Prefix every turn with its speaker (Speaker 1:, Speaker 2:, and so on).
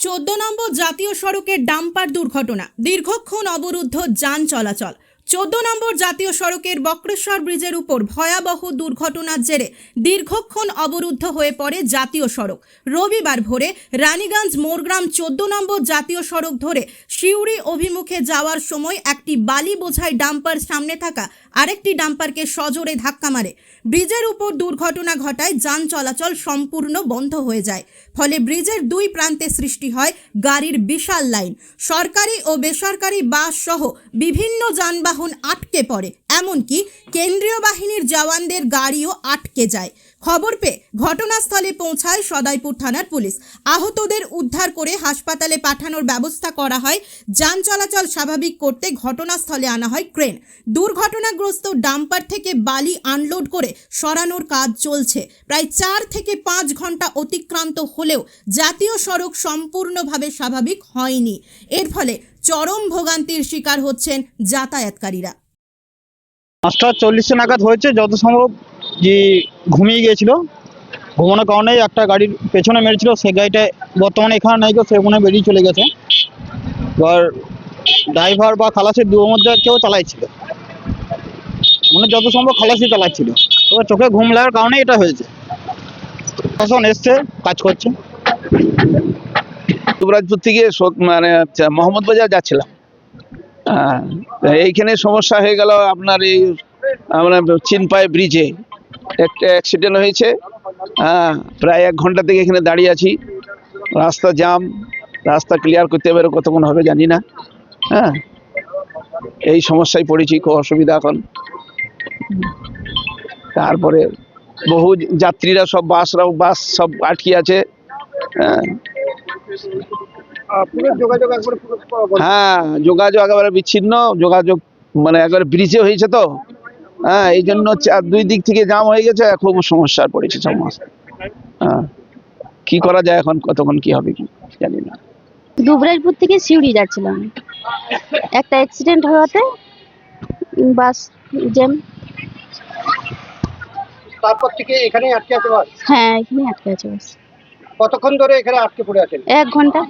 Speaker 1: 14 নম্বর জাতীয় সড়কের ডাম্পার দুর্ঘটনা, দীর্ঘক্ষণ অবরুদ্ধ যান চলাচল। 14 নম্বর জাতীয় সড়কের বক্রেশ্বর ব্রিজের উপর ভয়াবহ দুর্ঘটনার জেরে দীর্ঘক্ষণ অবরুদ্ধ হয়ে পড়ে জাতীয় সড়ক। রবিবার ভোরে রানীগঞ্জ মোরগ্রাম 14 নম্বর জাতীয় সড়ক ধরে সিউড়ি অভিমুখে যাওয়ার সময় একটি বালি বোঝাই ডাম্পার সামনে থাকা আরেকটি ডাম্পারকে সজোরে ধাক্কা মারে। ব্রিজের উপর দুর্ঘটনা ঘটায় যান চলাচল সম্পূর্ণ বন্ধ হয়ে যায়। ফলে ব্রিজের দুই প্রান্তে সৃষ্টি হয় গাড়ির বিশাল লাইন। সরকারি ও বেসরকারি বাস সহ বিভিন্ন যানবাহন আটকে পড়ে, এমনকি কেন্দ্রীয় বাহিনীর জওয়ানদের গাড়িও আটকে যায়। খবর পেয়ে ঘটনাস্থলে পৌঁছায় সদাইপুর থানার পুলিশ। আহতদের উদ্ধার করে হাসপাতালে পাঠানোর ব্যবস্থা করা হয়। যান চলাচল স্বাভাবিক করতে ঘটনাস্থলে আনা হয় ক্রেন। দুর্ঘটনাগ্রস্ত ডাম্পার থেকে বালি আনলোড করে সরানোর কাজ চলছে। প্রায় 4 থেকে 5 ঘন্টা অতিক্রান্ত হলেও জাতীয় সড়ক সম্পূর্ণভাবে স্বাভাবিক হয়নি। এর ফলে চরম ভোগান্তির শিকার হচ্ছেন যাতায়াতকারীরা।
Speaker 2: 5:40 নাগাদ হয়েছে, যত সম্ভব যে ঘুমিয়ে গিয়েছিল, ঘুমানোর কারণে একটা গাড়ির পেছনে মেরেছিল। সেই গাড়িটা বর্তমানে এখানে নাই, সে মনে বেরিয়ে চলে গেছে। এবার ড্রাইভার বা খালাসির দুটোর মধ্যে কেউ চালাইছিল, মানে যত সম্ভব খালাসি চালাচ্ছিল। এবার চোখে ঘুম লাগার কারণে এটা হয়েছে। প্রশাসন এসছে, কাজ করছে।
Speaker 3: যুবরাজপুর থেকে মানে মোহাম্মদ বাজার যাচ্ছিলাম। এইখানে সমস্যা হয়ে গেল আপনার এই আমরা চিনপাই ব্রিজে একটা অ্যাক্সিডেন্ট হয়েছে। প্রায় 1 ঘন্টা থেকে এখানে দাঁড়িয়ে আছি, রাস্তা জ্যাম। রাস্তা ক্লিয়ার করতে পারে কতক্ষণ হবে জানি না। এই সমস্যায় পড়েছি, খুব অসুবিধা এখন। তারপরে বহু যাত্রীরা সব বাস সব আটকে আছে। যোগাযোগ একেবারে বিচ্ছিন্ন, যোগাযোগ মানে একবারে ব্রিজে হয়েছে তো। এই জন্য 2 দিক থেকে জাম হয়ে গেছে, খুব সমস্যায় পড়েছে সমাজ। কি করা যায় এখন, কতক্ষণ কি হবে কি জানি না।
Speaker 4: দুবরাজপুর থেকে সিউড়ি যাচ্ছিলাম, একটা অ্যাক্সিডেন্ট হওয়াতে বাস জ্যাম।
Speaker 5: তারপর থেকে এখানে আটকে আছে বাস?
Speaker 4: হ্যাঁ, এখানে আটকে আছে বাস।
Speaker 5: কতক্ষণ ধরে এখানে আটকে পড়ে আছেন?
Speaker 4: 1 ঘন্টা।